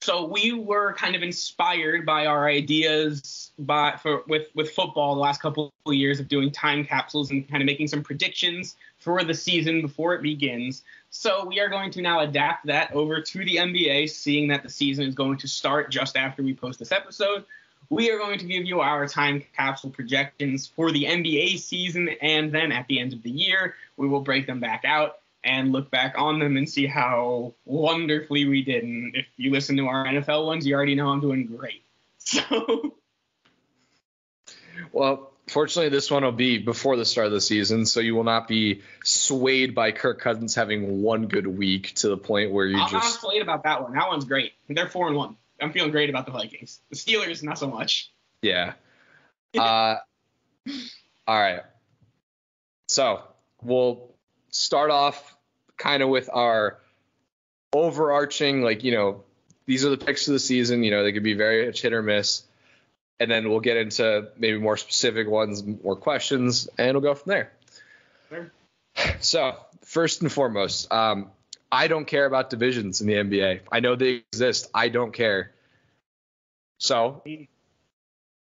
So we were kind of inspired by our ideas with football the last couple of years of doing time capsules and kind of making some predictions for the season before it begins. So we are going to now adapt that over to the NBA, seeing that the season is going to start just after we post this episode. We are going to give you our time capsule projections for the NBA season, and then at the end of the year, we will break them back out and look back on them and see how wonderfully we did. And if you listen to our NFL ones, you already know I'm doing great. So, well, fortunately, this one will be before the start of the season, so you will not be swayed by Kirk Cousins having one good week to the point where I'm not swayed about that one. That one's great. They're 4-1. I'm feeling great about the Vikings. The Steelers, not so much. Yeah. All right. So we'll start off kind of with our overarching, these are the picks of the season. They could be very much hit or miss. And then we'll get into maybe more specific ones, more questions, and we'll go from there. Sure. So first and foremost, I don't care about divisions in the NBA. I know they exist. I don't care. So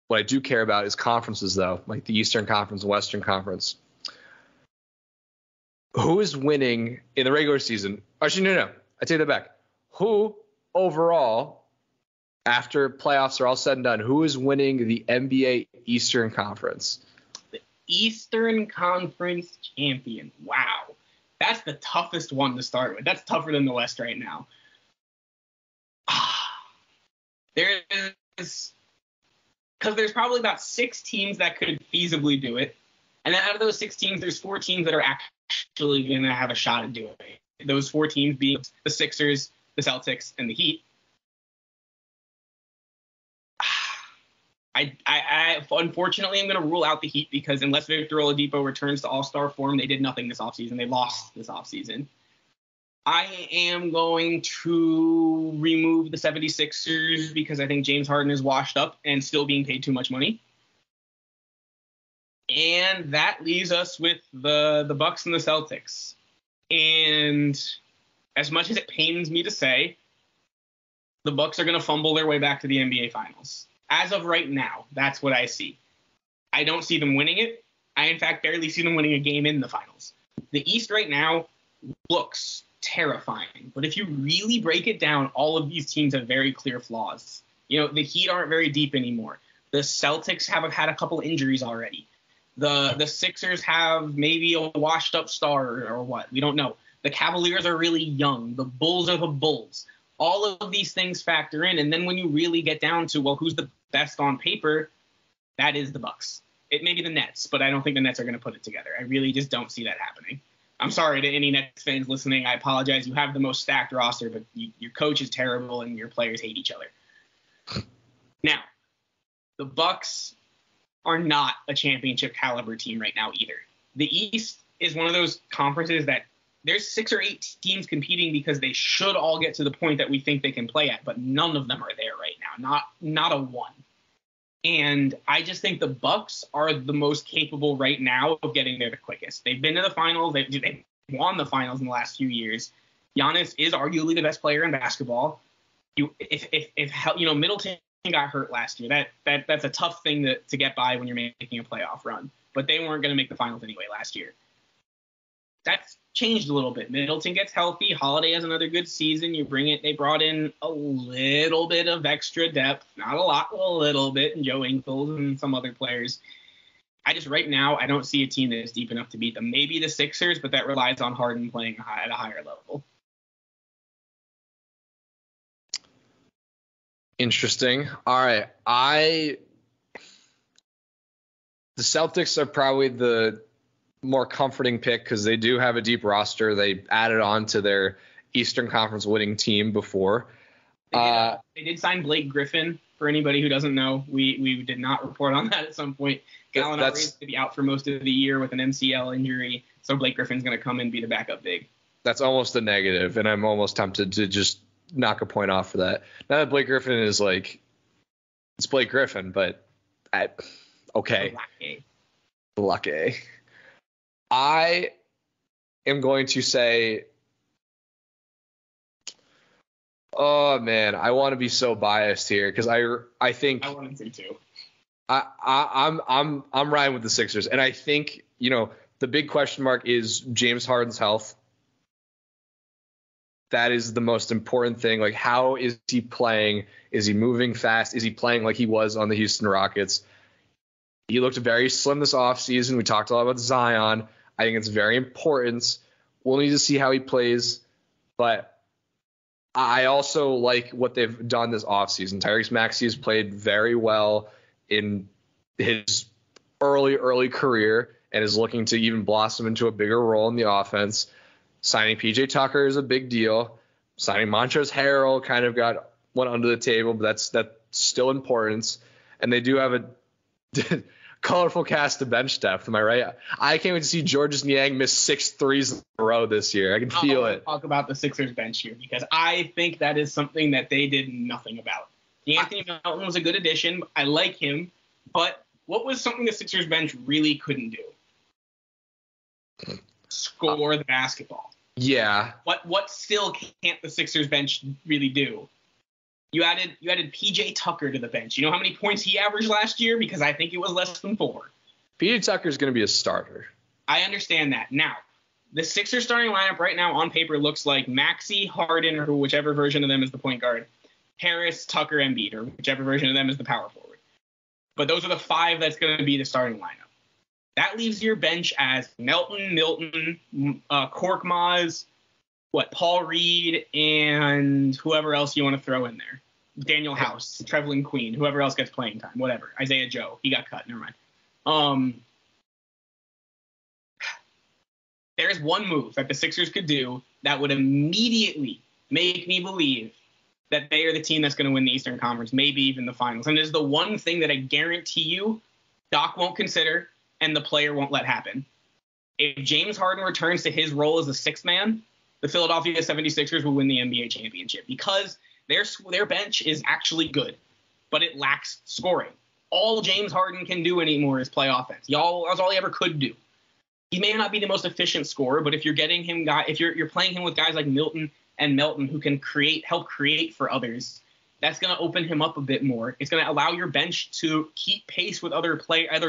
what I do care about is conferences, though, like the Eastern Conference, Western Conference. Who is winning in the regular season? Actually, no. I take that back. Who overall, after playoffs are all said and done, who is winning the NBA Eastern Conference? The Eastern Conference champion. Wow. That's the toughest one to start with. That's tougher than the West right now. There is, because there's probably about 6 teams that could feasibly do it. And then out of those 6 teams, there's 4 teams that are actually going to have a shot at doing it. Those 4 teams being the Sixers, the Celtics, and the Heat. I unfortunately am going to rule out the Heat because unless Victor Oladipo returns to all-star form, they did nothing this offseason. They lost this offseason. I am going to remove the 76ers because I think James Harden is washed up and still being paid too much money. And that leaves us with the Bucks and the Celtics. And as much as it pains me to say, the Bucks are going to fumble their way back to the NBA Finals. As of right now, that's what I see. I don't see them winning it. I, in fact, barely see them winning a game in the finals. The East right now looks terrifying. But if you really break it down, all of these teams have very clear flaws. The Heat aren't very deep anymore. The Celtics have had a couple injuries already. The Sixers have maybe a washed-up star or what. We don't know. The Cavaliers are really young. The Bulls are the Bulls. All of these things factor in. And then when you really get down to, well, who's the best on paper, that is the Bucks. It may be the Nets, but I don't think the Nets are going to put it together. I really just don't see that happening. I'm sorry to any Nets fans listening. I apologize. You have the most stacked roster, but your coach is terrible and your players hate each other. Now, the Bucks are not a championship caliber team right now either. The East is one of those conferences that there's 6 or 8 teams competing because they should all get to the point that we think they can play at, but none of them are there right now. Not a one. And I just think the Bucks are the most capable right now of getting there the quickest. They've been to the finals. They've won the finals in the last few years. Giannis is arguably the best player in basketball. If Middleton got hurt last year, that's a tough thing to get by when you're making a playoff run. But they weren't going to make the finals anyway last year. That's changed a little bit. Middleton gets healthy. Holiday has another good season. They brought in a little bit of extra depth, not a lot, a little bit, and Joe Ingles and some other players. Right now, I don't see a team that is deep enough to beat them. Maybe the Sixers, but that relies on Harden playing at a higher level. Interesting. All right. The Celtics are probably the more comforting pick because they do have a deep roster. They added on to their Eastern Conference winning team before. They did sign Blake Griffin. For anybody who doesn't know, we did not report on that at some point. Gallinari is going to be out for most of the year with an MCL injury, so Blake Griffin's going to come and be the backup big. That's almost a negative, and I'm almost tempted to just knock a point off for that. Now that Blake Griffin is it's Blake Griffin, but okay. Lucky. I am going to say, Oh man, I want to be so biased here because I think I wanted to too. I'm riding with the Sixers, and I think the big question mark is James Harden's health. That is the most important thing. Like, how is he playing? Is he moving fast? Is he playing like he was on the Houston Rockets? He looked very slim this offseason. We talked a lot about Zion. I think it's very important. We'll need to see how he plays, but I also like what they've done this offseason. Tyrese Maxey has played very well in his early career and is looking to even blossom into a bigger role in the offense. Signing PJ Tucker is a big deal. Signing Montrezl Harrell kind of got one under the table, but that's still important. And they do have a colorful cast of bench depth. Am I right? I can't wait to see Georges Niang miss 6 threes in a row this year. I can feel it. Talk about the Sixers bench here because I think that is something that they did nothing about. Anthony Melton was a good addition. I like him, but what was something the Sixers bench really couldn't do? Score the basketball. Yeah. What still can't the Sixers bench really do? You added PJ Tucker to the bench. You know how many points he averaged last year? Because I think it was less than 4. PJ Tucker is going to be a starter. I understand that. Now, the Sixers starting lineup right now on paper looks like Maxey, Harden, or whichever version of them is the point guard, Harris, Tucker, Embiid, or whichever version of them is the power forward. But those are the 5 that's going to be the starting lineup. That leaves your bench as Milton, Korkmaz, Paul Reed, and whoever else you want to throw in there. Daniel House, Trevelyan Queen, whoever else gets playing time, whatever. Isaiah Joe, he got cut, never mind. There's one move that the Sixers could do that would immediately make me believe that they are the team that's going to win the Eastern Conference, maybe even the Finals. And it is the one thing that I guarantee you Doc won't consider and the player won't let happen. If James Harden returns to his role as a sixth man, the Philadelphia 76ers will win the NBA championship because their bench is actually good, but it lacks scoring. All James Harden can do anymore is play offense. That's all he ever could do. He may not be the most efficient scorer, but if you're getting him if you're playing him with guys like Milton and Melton who can help create for others, that's going to open him up a bit more. It's going to allow your bench to keep pace with other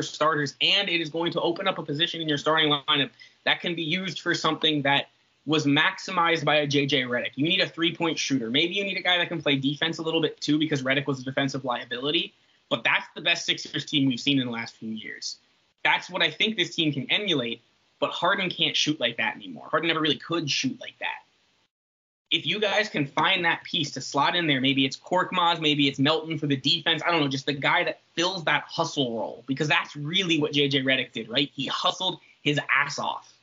starters, and it is going to open up a position in your starting lineup that can be used for something that was maximized by a JJ Redick. You need a three-point shooter. Maybe you need a guy that can play defense a little bit too because Redick was a defensive liability, but that's the best Sixers team we've seen in the last few years. That's what I think this team can emulate, but Harden can't shoot like that anymore. Harden never really could shoot like that. If you guys can find that piece to slot in there, maybe it's Korkmaz, maybe it's Melton for the defense. I don't know, just the guy that fills that hustle role, because that's really what JJ Redick did, right? He hustled his ass off.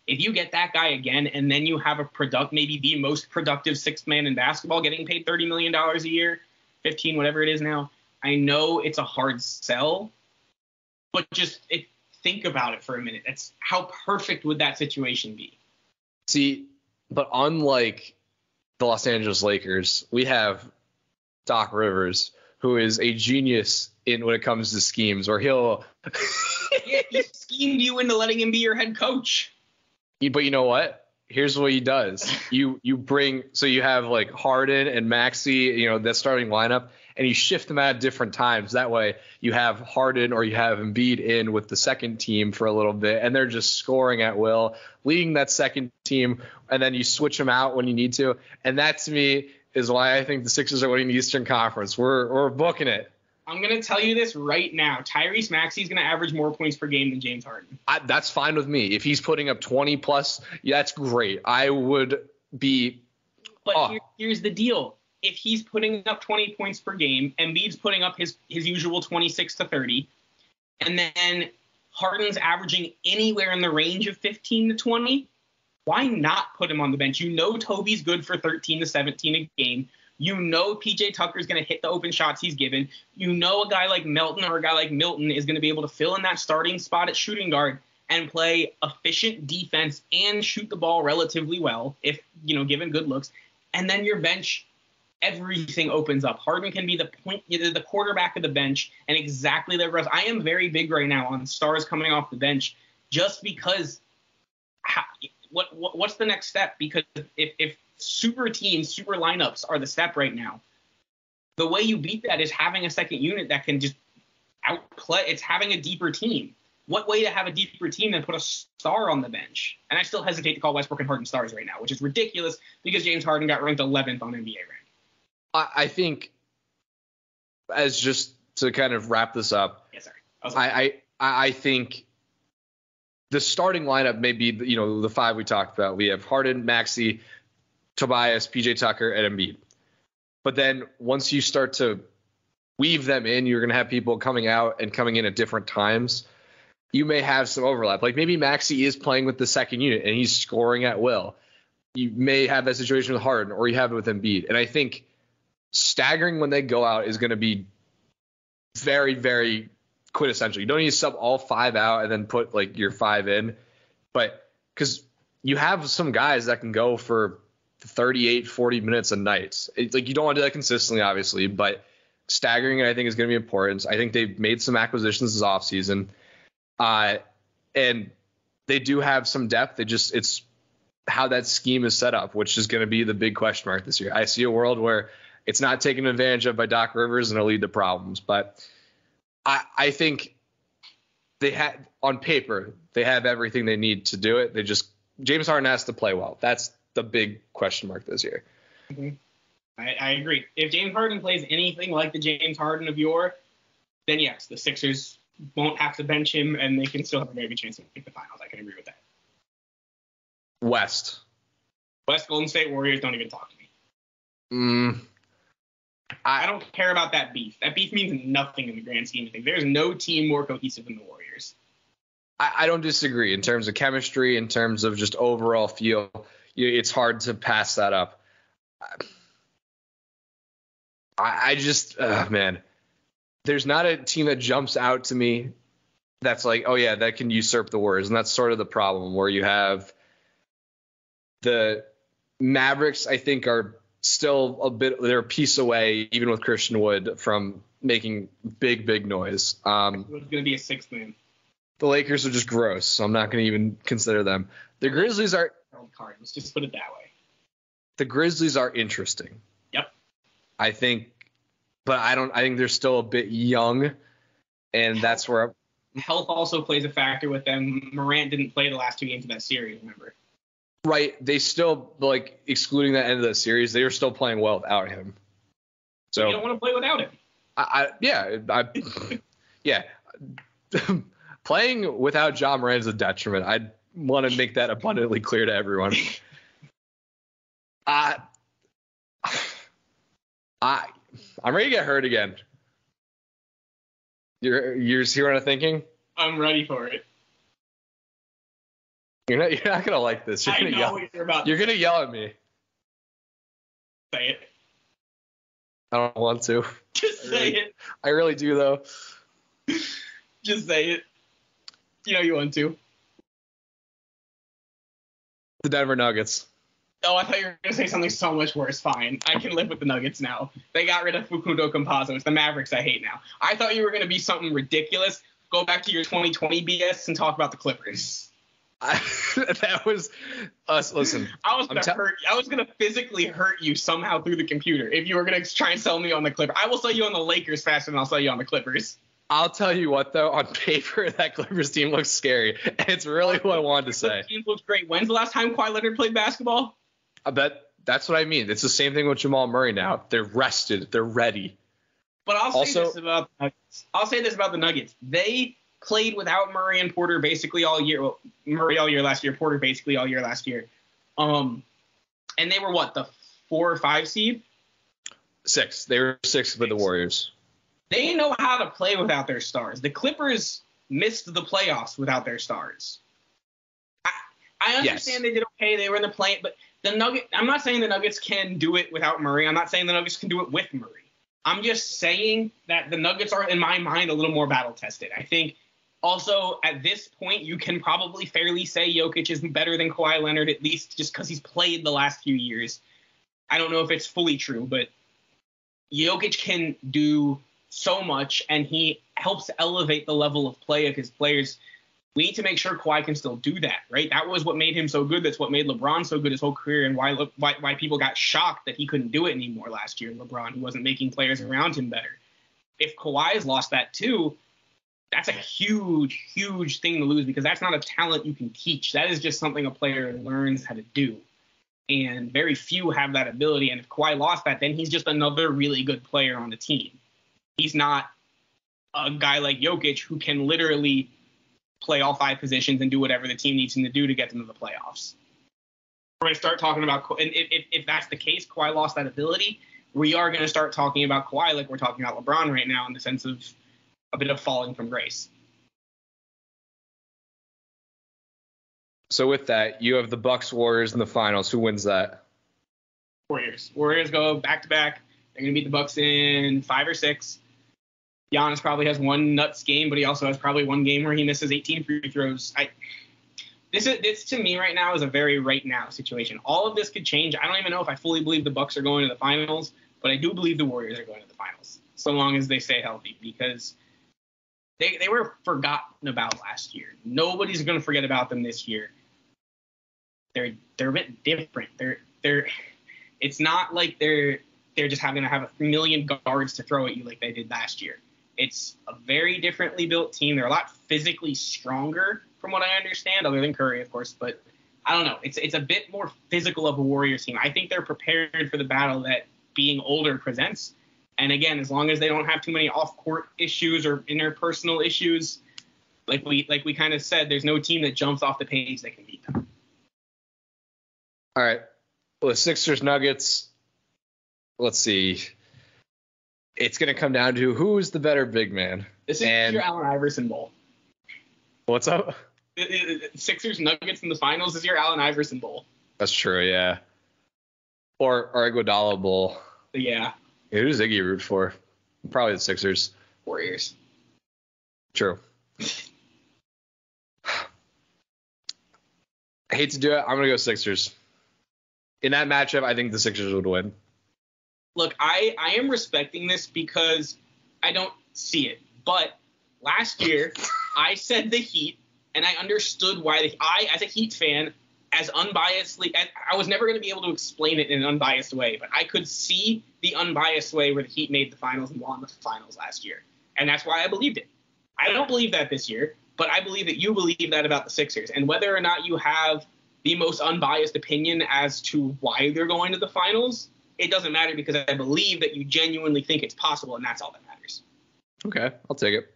If you get that guy again, and then you have maybe the most productive sixth man in basketball, getting paid $30 million a year, 15, whatever it is now, I know it's a hard sell, but just think about it for a minute. That's how perfect would that situation be? See, but unlike the Los Angeles Lakers, we have Doc Rivers, who is a genius when it comes to schemes, or he'll he schemed you into letting him be your head coach. But you know what? Here's what he does. You have like Harden and Maxey, that starting lineup, and you shift them at different times. That way you have Harden or you have Embiid in with the second team for a little bit, and they're just scoring at will, leading that second team, and then you switch them out when you need to. And that, to me, is why I think the Sixers are winning the Eastern Conference. We're booking it. I'm going to tell you this right now. Tyrese Maxey is going to average more points per game than James Harden. That's fine with me. If he's putting up 20+, that's great. I would be – But here's the deal. If he's putting up 20 points per game, Embiid's putting up his usual 26 to 30, and then Harden's averaging anywhere in the range of 15 to 20, why not put him on the bench? You know Toby's good for 13 to 17 a game. You know PJ Tucker's going to hit the open shots he's given. You know a guy like Melton or a guy like Milton is going to be able to fill in that starting spot at shooting guard and play efficient defense and shoot the ball relatively well if, given good looks. And then your bench, everything opens up. Harden can be the quarterback of the bench and exactly the rest. I am very big right now on stars coming off the bench just because what's the next step? Because if super teams, super lineups are the step right now. The way you beat that is having a second unit that can just outplay. It's having a deeper team. What way to have a deeper team than put a star on the bench? And I still hesitate to call Westbrook and Harden stars right now, which is ridiculous because James Harden got ranked 11th on NBA rank. I think, as just to kind of wrap this up, yes, sorry. I think the starting lineup may be, the five we talked about. We have Harden, Maxey, Tobias, PJ Tucker, and Embiid. But then once you start to weave them in, you're going to have people coming out and coming in at different times. You may have some overlap. Like maybe Maxey is playing with the second unit and he's scoring at will. You may have that situation with Harden, or you have it with Embiid. And I think staggering when they go out is going to be very, very quintessential. You don't need to sub all five out and then put like your five in, but because you have some guys that can go for 38, 40 minutes a night. It's like you don't want to do that consistently, obviously, but staggering I think is going to be important. I think they've made some acquisitions this offseason, and they do have some depth. It's how that scheme is set up, which is going to be the big question mark this year. I see a world where it's not taken advantage of by Doc Rivers and it'll lead to problems, but I think they have, on paper, they have everything they need to do it. James Harden has to play well. That's the big question mark this year. Mm-hmm. I agree. If James Harden plays anything like the James Harden of yore, then yes, the Sixers won't have to bench him and they can still have a very good chance to make the finals. I can agree with that. West Golden State Warriors, don't even talk to me. I don't care about that beef. That beef means nothing in the grand scheme of things. There's no team more cohesive than the Warriors. I don't disagree in terms of chemistry, in terms of just overall feel. It's hard to pass that up. I just, man, there's not a team that jumps out to me that's like, oh yeah, that can usurp the Warriors. And that's sort of the problem where you have the Mavericks, I think, are still they're a piece away, even with Christian Wood, from making big noise. It's going to be a sixth man. The Lakers are just gross, so I'm not going to even consider them. The Grizzlies are. Let's just put it that way. The Grizzlies are interesting. Yep. I think, but I think they're still a bit young, and that's where health also plays a factor with them. Morant didn't play the last two games of that series, remember? Right. They still, like, excluding that end of the series, they were still playing well without him. So you don't want to play without him. Yeah. Playing without Ja Morant is a detriment. I want to make that abundantly clear to everyone. I'm ready to get hurt again. You're see what I'm thinking? I'm ready for it. You're not gonna like this. You're gonna yell. You're gonna yell at me. Say it. I don't want to. Just say it. I really do though. Just say it. You know you want to. The Denver Nuggets. Oh, I thought you were going to say something so much worse. Fine. I can live with the Nuggets now. They got rid of Facundo Campazzo. It's the Mavericks I hate now. I thought you were going to be something ridiculous. Go back to your 2020 BS and talk about the Clippers. That was us. Listen. I was going to physically hurt you somehow through the computer if you were going to try and sell me on the Clippers. I will sell you on the Lakers faster than I'll sell you on the Clippers. I'll tell you what, though, on paper, that Clippers team looks scary. And it's really what I wanted to say. The team looks great. When's the last time Kawhi Leonard played basketball? I bet that's what I mean. It's the same thing with Jamal Murray now. They're rested. They're ready. But I'll say this about the Nuggets. They played without Murray and Porter basically all year. Well, Murray all year last year, Porter basically all year last year. And they were what, the 4 or 5 seed? 6. They were 6 with the Warriors. They know how to play without their stars. The Clippers missed the playoffs without their stars. I understand They did okay. They were in the play, but the Nuggets. I'm not saying the Nuggets can do it without Murray. I'm not saying the Nuggets can do it with Murray. I'm just saying that the Nuggets are, in my mind, a little more battle tested. I think also at this point you can probably fairly say Jokic is better than Kawhi Leonard, at least just because he's played the last few years. I don't know if it's fully true, but Jokic can do so much, and he helps elevate the level of play of his players we need to make sure Kawhi can still do that, right? That was what made him so good. That's what made LeBron so good his whole career, and why people got shocked that he couldn't do it anymore last year. LeBron, who wasn't making players around him better. If Kawhi has lost that too, that's a huge, huge thing to lose, because that's not a talent you can teach. That is just something a player learns how to do. And very few have that ability. And if Kawhi lost that, then he's just another really good player on the team. He's not a guy like Jokic who can literally play all 5 positions and do whatever the team needs him to do to get them to the playoffs. We're going to start talking about, and if that's the case, Kawhi lost that ability, we are going to start talking about Kawhi like we're talking about LeBron right now, in the sense of a bit of falling from grace. So with that, you have the Bucks Warriors in the finals. Who wins that? Warriors. Warriors go back-to-back. They're going to beat the Bucks in 5 or 6. Giannis probably has one nuts game, but he also has probably one game where he misses 18 free throws. This to me right now is a very right now situation. All of this could change. I don't even know if I fully believe the Bucks are going to the finals, but I do believe the Warriors are going to the finals, so long as they stay healthy, because they were forgotten about last year. Nobody's going to forget about them this year. They're a bit different. It's not like they're just going to have a million guards to throw at you like they did last year. It's a very differently built team. They're a lot physically stronger, from what I understand, other than Curry, of course. But I don't know. It's a bit more physical of a Warriors team. I think they're prepared for the battle that being older presents. And again, as long as they don't have too many off-court issues or interpersonal issues, like we kind of said, there's no team that jumps off the page that can beat them. All right. Well, the Sixers Nuggets. Let's see. It's going to come down to who's the better big man. This is your Allen Iverson Bowl. What's up? Sixers Nuggets in the finals is your Allen Iverson Bowl. That's true, yeah. Or Iguodala Bowl. Yeah. Who does Iggy root for? Probably the Sixers. Warriors. True. I hate to do it. I'm going to go Sixers. In that matchup, I think the Sixers would win. Look, I am respecting this because I don't see it. But last year, I said the Heat, and I understood why I, as a Heat fan, as unbiasedly, I was never going to be able to explain it in an unbiased way, but I could see the unbiased way where the Heat made the finals and won the finals last year. And that's why I believed it. I don't believe that this year, but I believe that you believe that about the Sixers. And whether or not you have the most unbiased opinion as to why they're going to the finals, it doesn't matter, because I believe that you genuinely think it's possible, and that's all that matters. Okay, I'll take it.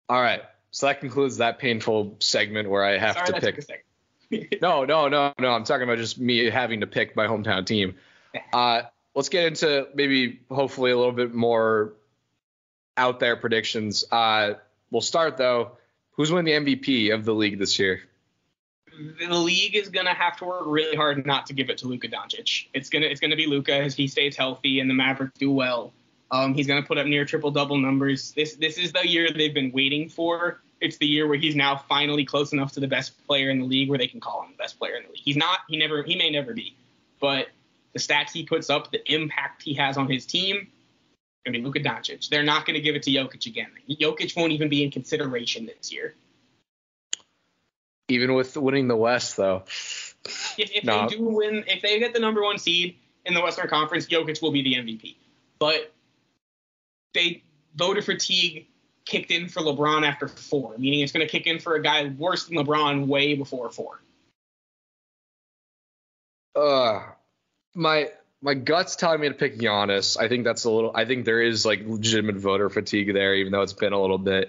All right, so that concludes that painful segment where I have to pick. No, I'm talking about just me having to pick my hometown team. Let's get into maybe hopefully a little bit more out there predictions. We'll start, though. Who's winning the MVP of the league this year? The league is going to have to work really hard not to give it to Luka Doncic. It's going to be Luka as he stays healthy and the Mavericks do well. He's going to put up near triple-double numbers. This is the year they've been waiting for. It's the year where he's now finally close enough to the best player in the league where they can call him the best player in the league. He's not. He may never be. But the stats he puts up, the impact he has on his team, going to be Luka Doncic. They're not going to give it to Jokic again. Jokic won't even be in consideration this year. Even with winning the West, though. If they do win, if they get the number 1 seed in the Western Conference, Jokic will be the MVP. But voter fatigue kicked in for LeBron after 4, meaning it's going to kick in for a guy worse than LeBron way before 4. My gut's telling me to pick Giannis. I think there is like legitimate voter fatigue there, even though it's been a little bit.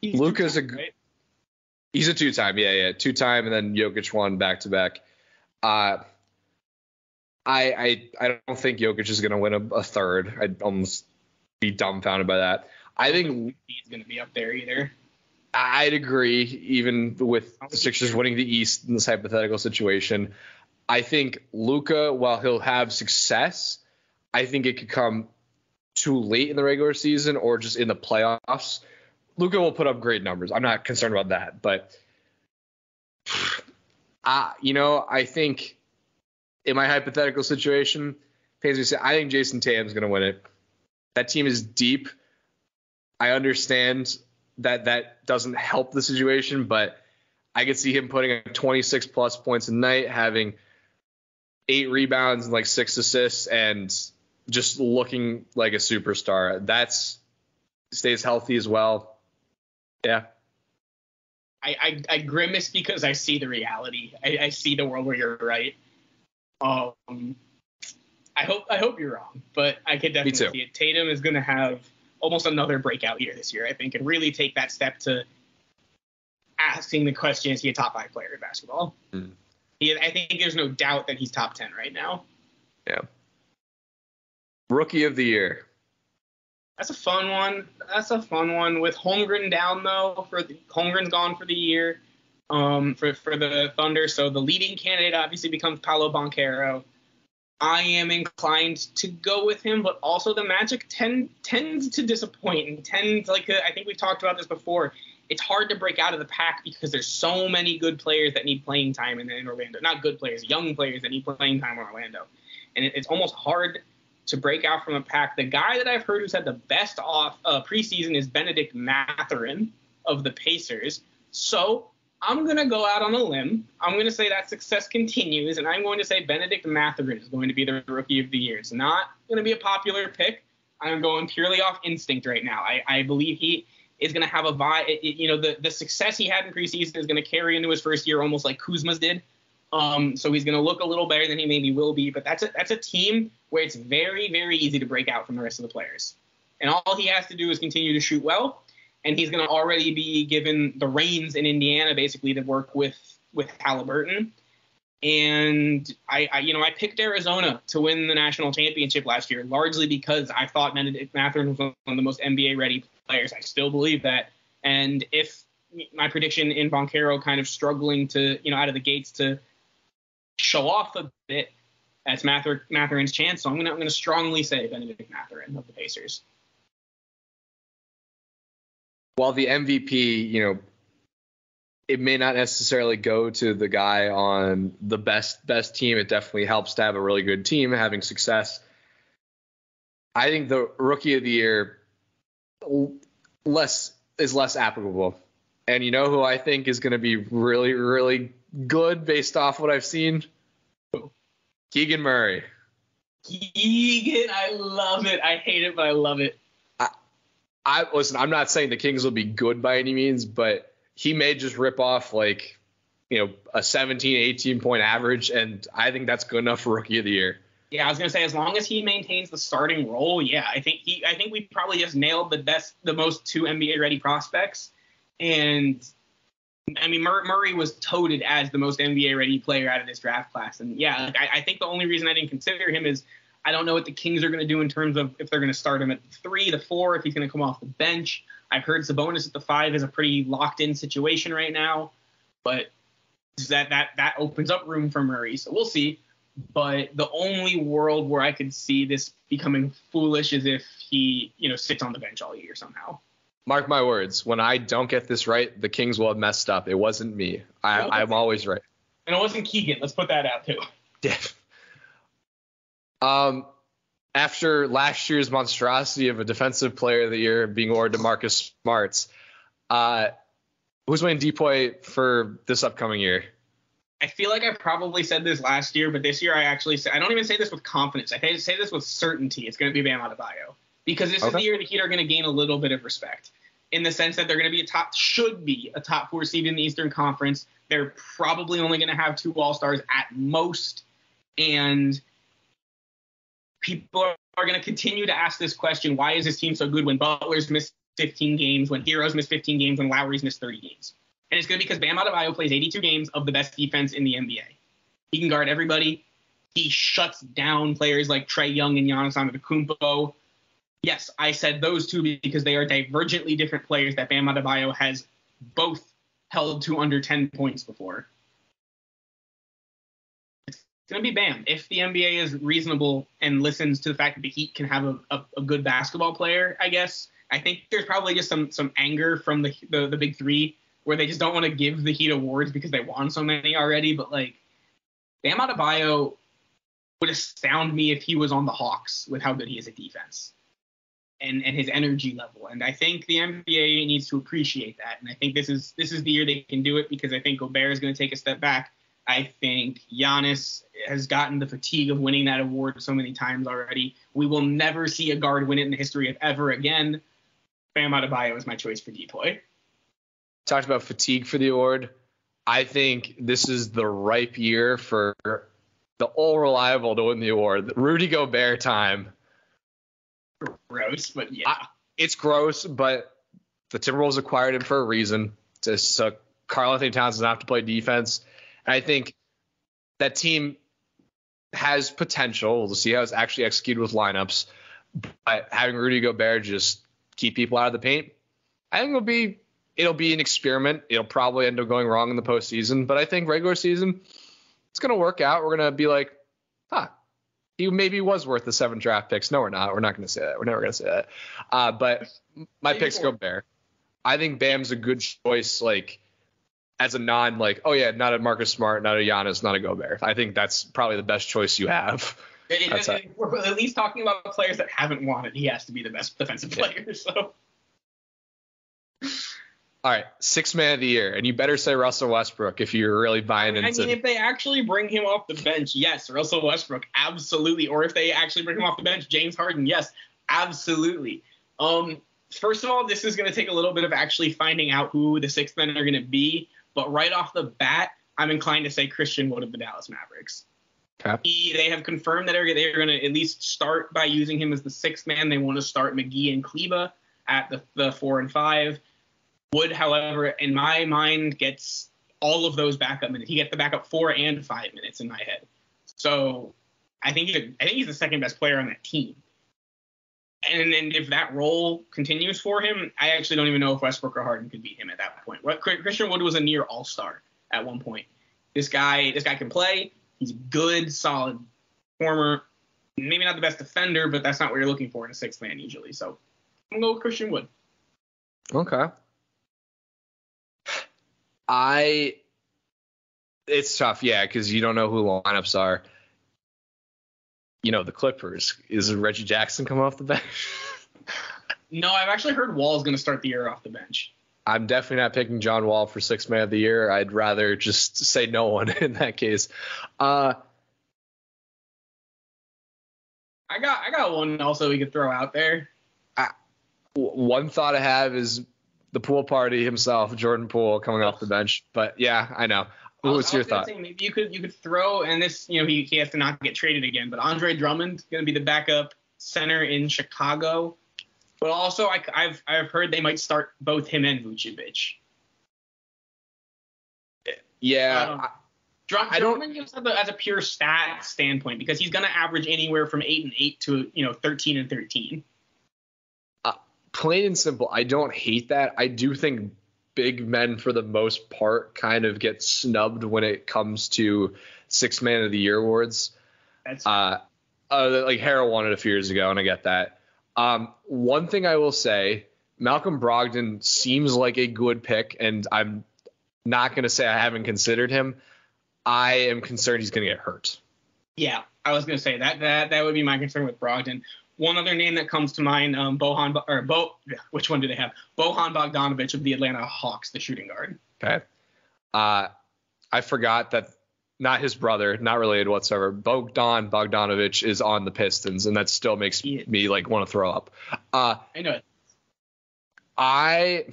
Luka's he's a 2-time, yeah, 2-time, and then Jokic won back-to-back. I don't think Jokic is going to win a third. I'd almost be dumbfounded by that. I think he's going to be up there either. I'd agree, even with the Sixers winning the East in this hypothetical situation. I think Luka, while he'll have success, I think it could come too late in the regular season or just in the playoffs. Luka will put up great numbers. I'm not concerned about that. But, I think in my hypothetical situation, I think Jason Tatum's going to win it. That team is deep. I understand that doesn't help the situation, but I could see him putting up 26 plus points a night, having 8 rebounds and like 6 assists, and just looking like a superstar. That's stays healthy as well. Yeah. I grimace because I see the reality. I see the world where you're right. I hope you're wrong, but I could definitely see it. Tatum is going to have almost another breakout year this year, I think, and really take that step to asking the question, is he a top 5 player in basketball? I think there's no doubt that he's top 10 right now. Yeah. Rookie of the year. That's a fun one. With Holmgren down, though, Holmgren's gone for the year for the Thunder. So the leading candidate obviously becomes Paolo Banchero. I am inclined to go with him, but also the Magic tends to disappoint and I think we've talked about this before. It's hard to break out of the pack because there's so many good players that need playing time in Orlando. Not good players, young players that need playing time in Orlando. And it's almost hard to break out from a pack. The guy that I've heard who's had the best preseason is Benedict Mathurin of the Pacers. So I'm going to go out on a limb. I'm going to say that success continues, and I'm going to say Benedict Mathurin is going to be the Rookie of the Year. It's not going to be a popular pick. I'm going purely off instinct right now. I believe he is going to have a vibe. The success he had in preseason is going to carry into his first year almost like Kuzma's did. So he's going to look a little better than he maybe will be. But that's a team where it's very, very easy to break out from the rest of the players. And all he has to do is continue to shoot well. And he's going to already be given the reins in Indiana, basically, to work with Halliburton. And I picked Arizona to win the national championship last year, largely because I thought Benedict Mathurin was one of the most NBA-ready players. I still believe that. And if my prediction in Banchero kind of struggling to, out of the gates to show off a bit, that's Mathurin's chance. So I'm going to strongly say Benedict Mathurin of the Pacers. While the MVP, it may not necessarily go to the guy on the best team. It definitely helps to have a really good team having success. I think the Rookie of the Year is less applicable. And you know who I think is going to be really, really good based off what I've seen? Keegan Murray. Keegan, I love it. I hate it, but I love it. Listen, I'm not saying the Kings will be good by any means, but he may just rip off a 17, 18 point average, and I think that's good enough for Rookie of the Year. Yeah, I was gonna say as long as he maintains the starting role, yeah, I think we probably just nailed the most 2 NBA ready prospects. And I mean, Murray was touted as the most NBA ready player out of this draft class, and yeah, I think the only reason I didn't consider him is I don't know what the Kings are going to do in terms of if they're going to start him at the 3, the 4, if he's going to come off the bench. I've heard Sabonis at the 5 is a pretty locked-in situation right now, but that opens up room for Murray, so we'll see. But the only world where I could see this becoming foolish is if he, sits on the bench all year somehow. Mark my words, when I don't get this right, the Kings will have messed up. It wasn't me. I'm always right. And it wasn't Keegan. Let's put that out, too. Yeah. After last year's monstrosity of a defensive player of the year being awarded to Marcus Smarts, who's winning DPOY for this upcoming year? I feel like I probably said this last year, but this year I don't even say this with confidence. I say this with certainty. It's going to be Bam Adebayo, because this is the year the Heat are going to gain a little bit of respect in the sense that they're going to be should be a top 4 seed in the Eastern Conference. They're probably only going to have 2 All-Stars at most, and people are going to continue to ask this question: why is this team so good when Butler's missed 15 games, when Hero's missed 15 games, when Lowry's missed 30 games? And it's good because Bam Adebayo plays 82 games of the best defense in the NBA. He can guard everybody. He shuts down players like Trae Young and Giannis Antetokounmpo. Yes, I said those two because they are divergently different players that Bam Adebayo has both held to under 10 points before. It's going to be Bam. If the NBA is reasonable and listens to the fact that the Heat can have a good basketball player, I guess. I think there's probably just some anger from the big 3 where they just don't want to give the Heat awards because they won so many already. But, Bam Adebayo would astound me if he was on the Hawks with how good he is at defense. and his energy level. And I think the NBA needs to appreciate that. And I think this is the year they can do it, because I think Gobert is going to take a step back. I think Giannis has gotten the fatigue of winning that award so many times already. We will never see a guard win it in the history of ever again. Bam Adebayo is my choice for Depoy. Talked about fatigue for the award. I think this is the ripe year for the all reliable to win the award. Rudy Gobert time. Gross, but yeah. It's gross, but the Timberwolves acquired him for a reason. So Karl Anthony Towns doesn't have to play defense. And I think that team has potential. We'll see how it's actually executed with lineups. But having Rudy Gobert just keep people out of the paint, I think it'll be an experiment. It'll probably end up going wrong in the postseason. But I think regular season, it's going to work out. We're going to be like, he maybe was worth the 7 draft picks. No, we're not. We're not going to say that. We're never going to say that. But my pick's Gobert. I think Bam's a good choice, like, as a not a Marcus Smart, not a Giannis, not a Gobert. I think that's probably the best choice you have. We're at least talking about players that haven't won it. He has to be the best defensive player. So. All right, 6th man of the year, and you better say Russell Westbrook if you're really buying into. I mean, if they actually bring him off the bench, yes, Russell Westbrook, absolutely. Or if they actually bring him off the bench, James Harden, yes, absolutely. First of all, this is going to take a little bit of actually finding out who the 6th men are going to be. But right off the bat, I'm inclined to say Christian Wood of the Dallas Mavericks. Okay. They have confirmed that they're going to at least start by using him as the 6th man. They want to start McGee and Kleba at the 4 and 5. Wood, however, in my mind, gets all of those backup minutes. He gets the backup 4 and 5 minutes in my head. So I think he's the second best player on that team. And if that role continues for him, I actually don't even know if Westbrook or Harden could beat him at that point. Christian Wood was a near all-star at one point. This guy can play. He's a good, solid performer. Maybe not the best defender, but that's not what you're looking for in a 6th man usually. So I'm going to go with Christian Wood. Okay. It's tough, yeah, because you don't know who the lineups are. You know, the Clippers. Is Reggie Jackson coming off the bench? No, I've actually heard Wall's going to start the year off the bench. I'm definitely not picking John Wall for 6th man of the year. I'd rather just say no one in that case. I got one also we could throw out there. One thought I have is the pool party himself, Jordan Poole, coming off the bench. But yeah, I know. What's your thought? Maybe you could throw, and this, he has to not get traded again, but Andre Drummond going to be the backup center in Chicago. But also, I've heard they might start both him and Vucevic. Yeah. Drummond just as a pure stat standpoint, because he's going to average anywhere from 8 and 8 to 13 and 13. Plain and simple, I don't hate that. I do think big men, for the most part, kind of get snubbed when it comes to 6th man of the year awards. That's like Harrell won it a few years ago, and I get that. One thing I will say, Malcolm Brogdon seems like a good pick, and I'm not going to say I haven't considered him. I am concerned he's going to get hurt. Yeah, I was going to say that would be my concern with Brogdon. One other name that comes to mind, which one do they have? Bojan Bogdanovic of the Atlanta Hawks, the shooting guard. Okay. I forgot that not his brother, not related whatsoever. Bogdanovic is on the Pistons, and that still makes me want to throw up. I know it. I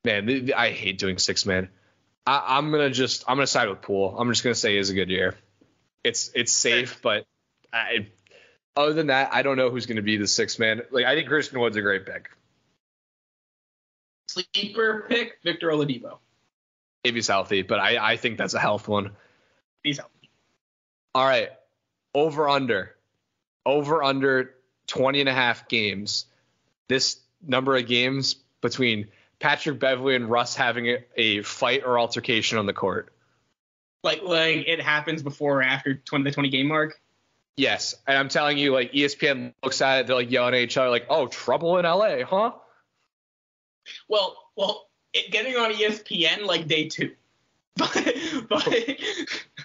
hate doing 6 man. I'm gonna side with Poole. I'm just gonna say it's a good year. It's safe, but other than that, I don't know who's going to be the 6th man. I think Christian Wood's a great pick. Sleeper pick, Victor Oladipo. If he's healthy, but I think that's a health one. He's healthy. All right. Over under 20 and a half games. This number of games between Patrick Beverley and Russ having a fight or altercation on the court. Like it happens before or after the 20 game mark? Yes, and I'm telling you, ESPN looks at it, they're yelling at each other, oh, trouble in LA, huh? Well, getting on ESPN day 2, but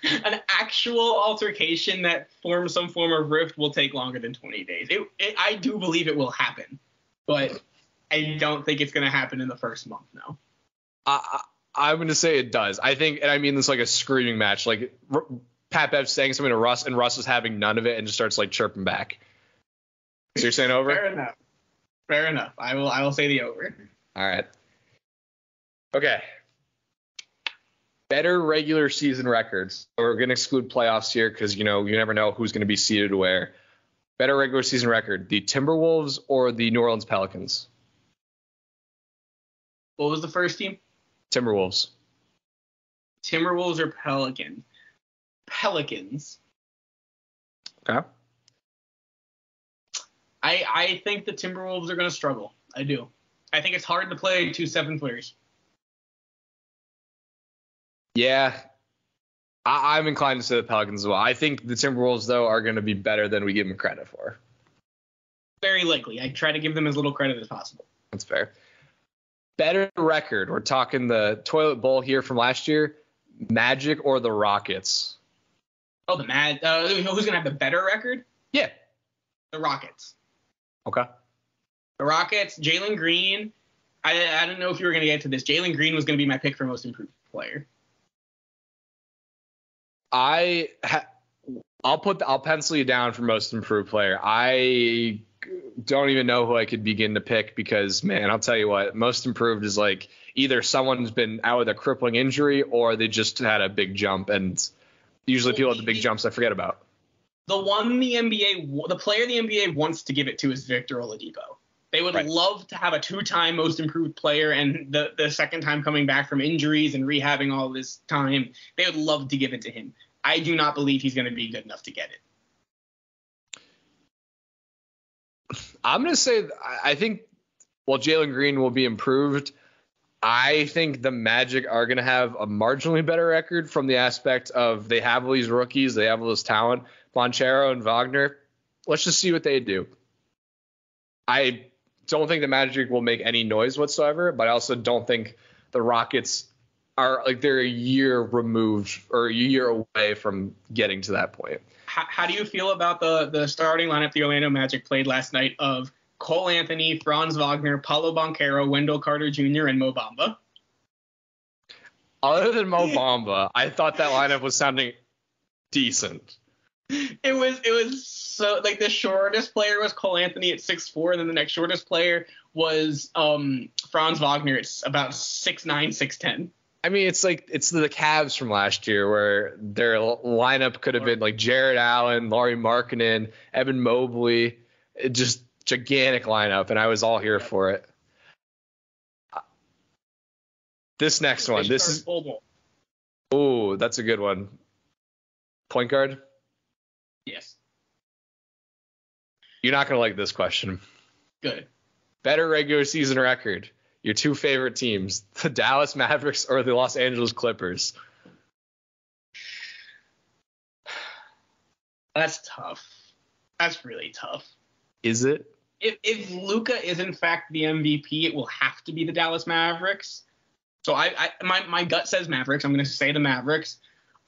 an actual altercation that forms some form of rift will take longer than 20 days. I do believe it will happen, but I don't think it's going to happen in the first month, no. I'm going to say it does. I think, and I mean this like a screaming match, like Pat Bev saying something to Russ, and Russ is having none of it and just starts like chirping back. So you're saying over? Fair enough. I will say the over. All right. Okay. Better regular season records. We're going to exclude playoffs here because, you never know who's going to be seeded where. Better regular season record, the Timberwolves or the New Orleans Pelicans? What was the first team? Timberwolves. Timberwolves or Pelicans? Pelicans. Okay. I think the Timberwolves are going to struggle. I do. I think it's hard to play 2 7-footers. Yeah. I'm inclined to say the Pelicans as well. I think the Timberwolves, though, are going to be better than we give them credit for. Very likely. I try to give them as little credit as possible. That's fair. Better record. We're talking the toilet bowl here from last year. Magic or the Rockets? Oh, who's going to have the better record? Yeah. The Rockets. Okay. The Rockets, Jalen Green. I don't know if you were going to get to this. Jalen Green was going to be my pick for most improved player. I'll pencil you down for most improved player. I don't even know who I could begin to pick because, man, I'll tell you what, most improved is like either someone's been out with a crippling injury or they just had a big jump, and usually people with the big jumps I forget about. The player the NBA wants to give it to is Victor Oladipo. They would love to have a 2-time most improved player, and the second time coming back from injuries and rehabbing all this time, they would love to give it to him. I do not believe he's going to be good enough to get it. I'm going to say I think Jalen Green will be improved. I think the Magic are going to have a marginally better record from the aspect of they have all these rookies, they have all this talent. Bonchero and Wagner, let's just see what they do. I don't think the Magic will make any noise whatsoever, but I also don't think the Rockets are like they're a year removed or a year away from getting to that point. How do you feel about the starting lineup the Orlando Magic played last night of Cole Anthony, Franz Wagner, Paulo Banchero, Wendell Carter Jr., and Mo Bamba? Other than Mo Bamba, I thought that lineup was sounding decent. It was so like the shortest player was Cole Anthony at 6'4", and then the next shortest player was Franz Wagner. It's about 6'9", 6'10". I mean, it's the Cavs from last year where their lineup could have been like Jared Allen, Lauri Markkanen, Evan Mobley, just gigantic lineup, and I was all here for it. This next one, that's a good one. Point guard? Yes. You're not going to like this question. Good. Better regular season record. Your 2 favorite teams, the Dallas Mavericks or the Los Angeles Clippers? That's tough. That's really tough. Is it? If Luka is in fact the MVP, it will have to be the Dallas Mavericks. So my gut says Mavericks. I'm going to say the Mavericks.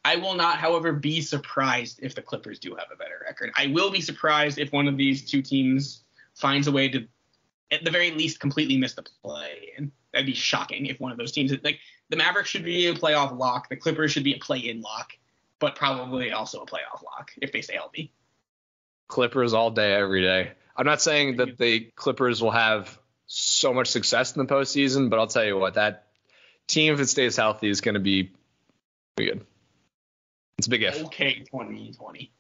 I will not, however, be surprised if the Clippers do have a better record. I will be surprised if one of these 2 teams finds a way to, at the very least, completely miss the play. And that'd be shocking if one of those teams, like the Mavericks should be a playoff lock. The Clippers should be a play-in lock, but probably also a playoff lock if they stay healthy. Clippers all day, every day. I'm not saying that the Clippers will have so much success in the postseason, but I'll tell you what, that team, if it stays healthy, is going to be pretty good. It's a big if. Okay, 2020.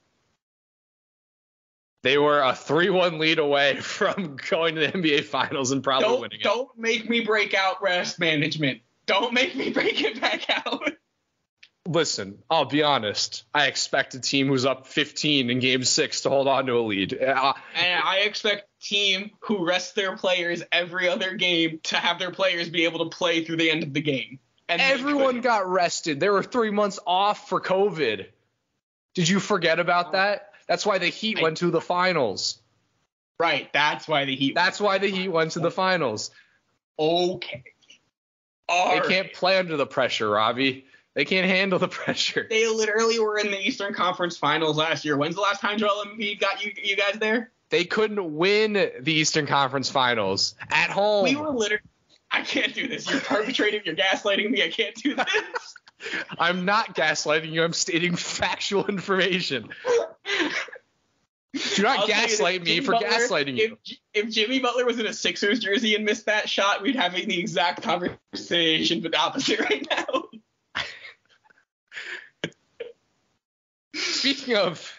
They were a 3-1 lead away from going to the NBA Finals and probably winning it. Don't make me break out rest management. Don't make me break it back out. Listen, I'll be honest. I expect a team who's up 15 in Game 6 to hold on to a lead. And I expect a team who rests their players every other game to have their players be able to play through the end of the game. And everyone got rested. There were 3 months off for COVID. Did you forget about that? That's why the Heat went to the finals. Right. That's why the Heat went to the finals. Okay. They can't play under the pressure, Robbie. They can't handle the pressure. They literally were in the Eastern Conference Finals last year. When's the last time Joel Embiid got you guys there? They couldn't win the Eastern Conference Finals at home. We were literally. I can't do this. You're arbitrating. You're gaslighting me. I can't do this. I'm not gaslighting you. I'm stating factual information. Do not gaslight me for gaslighting you. If Jimmy Butler was in a Sixers jersey and missed that shot, we'd have the exact conversation, but opposite right now. Speaking of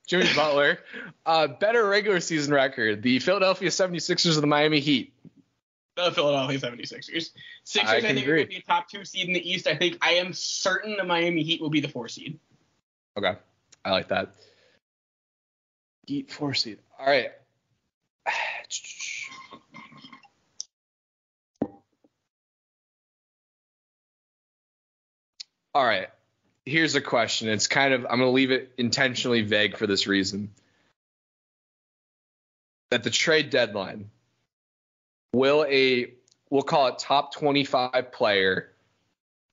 Jimmy Butler, better regular season record, the Philadelphia 76ers of the Miami Heat. The Philadelphia 76ers. I think agree. will be a top 2 seed in the East. I am certain the Miami Heat will be the 4 seed. Okay. I like that. Heat 4 seed. All right. All right. Here's a question. It's I'm going to leave it intentionally vague for this reason. At the trade deadline, we'll call it top 25 player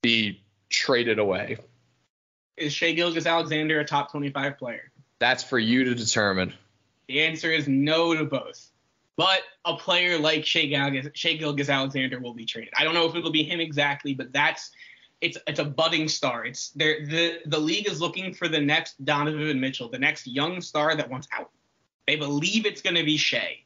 be traded away? Is Shai Gilgeous-Alexander a top 25 player? That's for you to determine. The answer is no to both. But a player like Shai Gilgeous-Alexander will be traded. I don't know if it'll be him exactly, but it's a budding star. The league is looking for the next Donovan Mitchell, the next young star that wants out. They believe it's going to be Shai.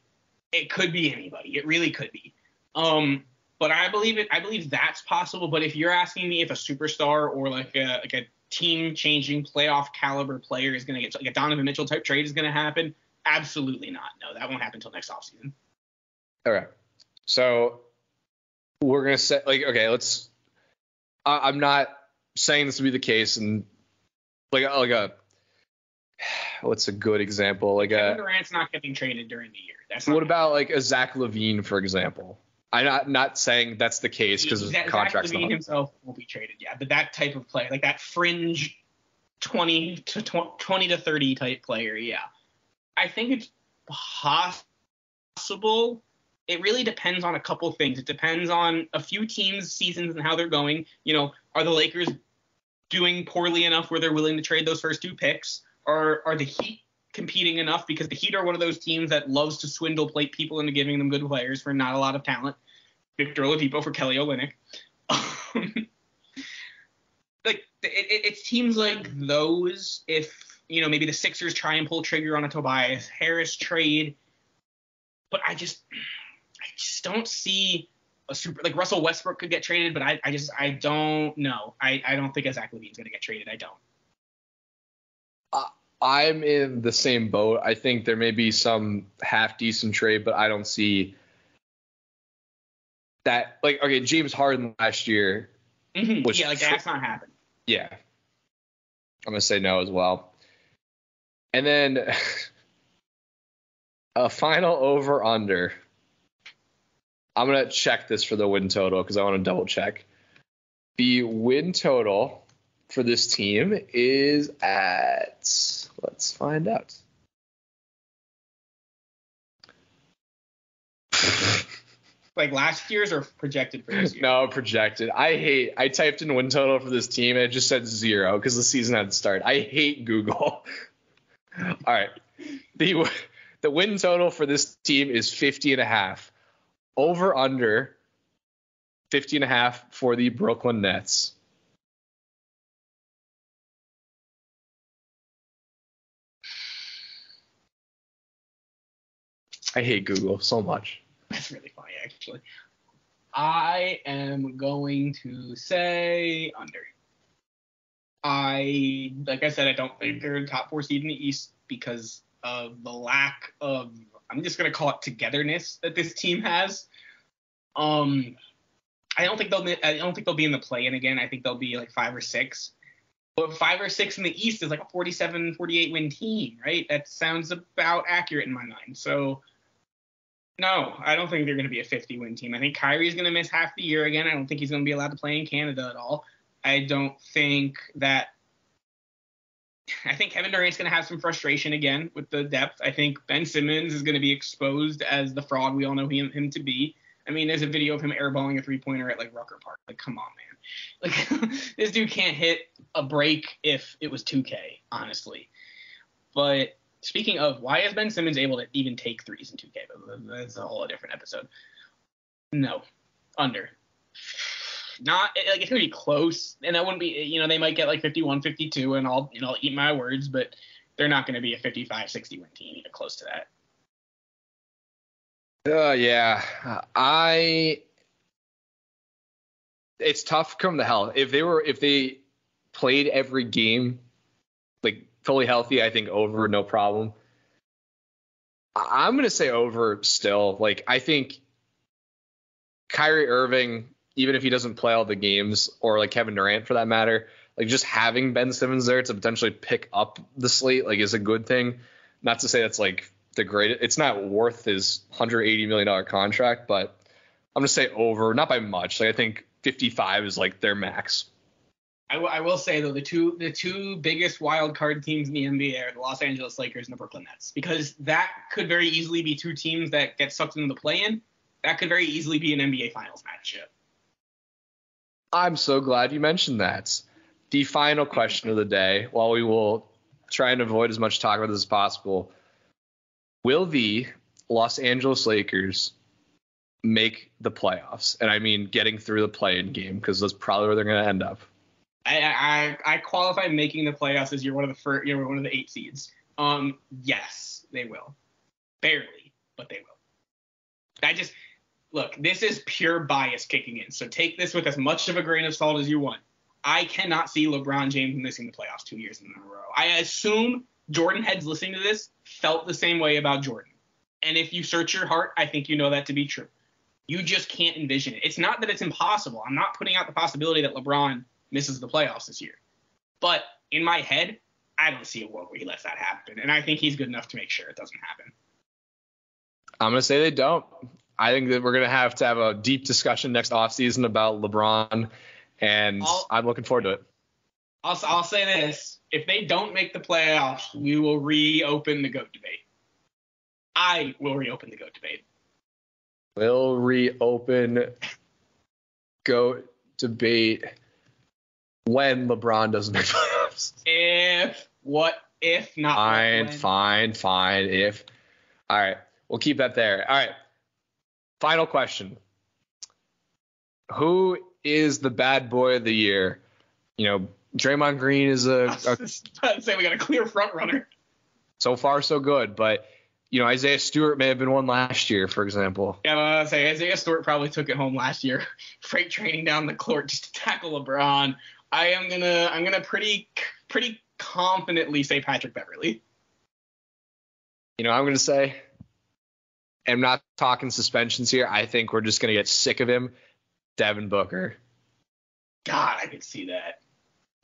It could be anybody. It really could be. But I believe that's possible. But if you're asking me if a superstar or like a team-changing playoff caliber player is going to get like a Donovan Mitchell type trade is going to happen, absolutely not. No, that won't happen until next offseason. Okay. So we're going to say I'm not saying this would be the case, and what's a good example? Kevin Durant's not getting traded during the year. What about like a Zach LaVine, for example? I'm not saying that's the case because his contract's Zach LaVine himself will be traded, yeah. But that type of player, like that fringe 20 to 30 type player, yeah. I think it's possible. It really depends on a couple things. It depends on a few teams' seasons and how they're going. Are the Lakers doing poorly enough where they're willing to trade those first 2 picks? Or are the Heat competing enough? Because the Heat are one of those teams that loves to swindle people into giving them good players for not a lot of talent. Victor Oladipo for Kelly Olynyk. It's teams like those. If maybe the Sixers try and pull trigger on a Tobias Harris trade, but I just don't see a super like Russell Westbrook could get traded, but I don't know. I don't think Zach LaVine's going to get traded. I don't. I'm in the same boat. I think there may be some half decent trade, but I don't see that. Like, okay, James Harden last year. Mm-hmm. Yeah, that's not happening. Yeah. I'm going to say no as well. And then a final over under. I'm going to check this for the win total because I want to double check. The win total for this team is at, let's find out. Like last year's or projected for this year? No, projected. I typed in win total for this team and it just said 0 because the season hadn't started. I hate Google. All right. The win total for this team is 50.5. Over under 50.5 for the Brooklyn Nets. I hate Google so much. That's really funny, actually. I am going to say under. Like I said, I don't think they're a top 4 seed in the East because of the lack of, I'm just going to call it togetherness that this team has. I don't think they'll be in the play-in again. I think they'll be like 5 or 6. But 5 or 6 in the East is like a 47, 48 win team, right? That sounds about accurate in my mind. So no, I don't think they're going to be a 50-win team. I think Kyrie's going to miss half the year again. I don't think he's going to be allowed to play in Canada at all. I think Kevin Durant's going to have some frustration again with the depth. I think Ben Simmons is going to be exposed as the fraud we all know him to be. I mean, there's a video of him airballing a three-pointer at, like, Rucker Park. Like, come on, man. Like, this dude can't hit a break if it was 2K, honestly. But speaking of, why is Ben Simmons able to even take threes in 2K? That's a whole different episode. No. Under. Not, like, it's going to be close, and that wouldn't be, they might get, like, 51, 52, and I'll eat my words, but they're not going to be a 55, 60 win team, even close to that. Yeah. It's tough come to hell. If they played every game, like, fully healthy, I think over, no problem. I'm going to say over still. Like, I think Kyrie Irving, even if he doesn't play all the games, or like Kevin Durant for that matter, like, just having Ben Simmons there to potentially pick up the slate, like, is a good thing. Not to say that's like the greatest. It's not worth his $180 million contract, but I'm going to say over, not by much. Like, I think 55 is like their max. I will say, though, the two biggest wild card teams in the NBA are the Los Angeles Lakers and the Brooklyn Nets, because that could very easily be two teams that get sucked into the play-in. That could very easily be an NBA Finals matchup. I'm so glad you mentioned that. The final question of the day, while we will try and avoid as much talk about this as possible, will the Los Angeles Lakers make the playoffs? And I mean getting through the play-in game, because that's probably where they're going to end up. I qualify making the playoffs as you're one of the 8 seeds. Yes, they will. Barely, but they will. Look, this is pure bias kicking in, so take this with as much of a grain of salt as you want. I cannot see LeBron James missing the playoffs 2 years in a row. I assume Jordan heads listening to this felt the same way about Jordan. And if you search your heart, I think you know that to be true. You just can't envision it. It's not that it's impossible. I'm not putting out the possibility that LeBron misses the playoffs this year. But in my head, I don't see a world where he lets that happen. And I think he's good enough to make sure it doesn't happen. I'm going to say they don't. I think that we're going to have a deep discussion next offseason about LeBron, and I'm looking forward to it. I'll say this. If they don't make the playoffs, we will reopen the GOAT debate. I will reopen the GOAT debate. We'll reopen GOAT debate when LeBron doesn't make playoffs. If not. Fine. If. All right. We'll keep that there. All right. Final question. Who is the bad boy of the year? Draymond Green is I was about to say we got a clear front runner. So far, so good. But, Isaiah Stewart may have been one last year, for example. Yeah, I was going to say Isaiah Stewart probably took it home last year. Freight training down the court just to tackle LeBron. I'm gonna pretty confidently say Patrick Beverley. I'm gonna say, I'm not talking suspensions here. I think we're just gonna get sick of him. Devin Booker. God, I could see that.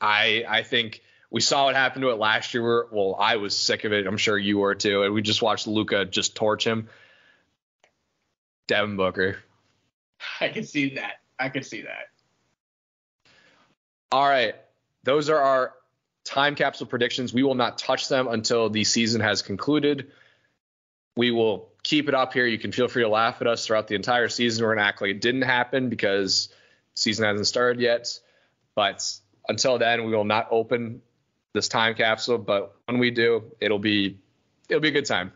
I think we saw what happened to it last year. I was sick of it. I'm sure you were too. And we just watched Luka just torch him. Devin Booker. I could see that. All right. Those are our time capsule predictions. We will not touch them until the season has concluded. We will keep it up here. You can feel free to laugh at us throughout the entire season. We're going to act like it didn't happen because the season hasn't started yet. But until then, we will not open this time capsule. But when we do, it'll be a good time.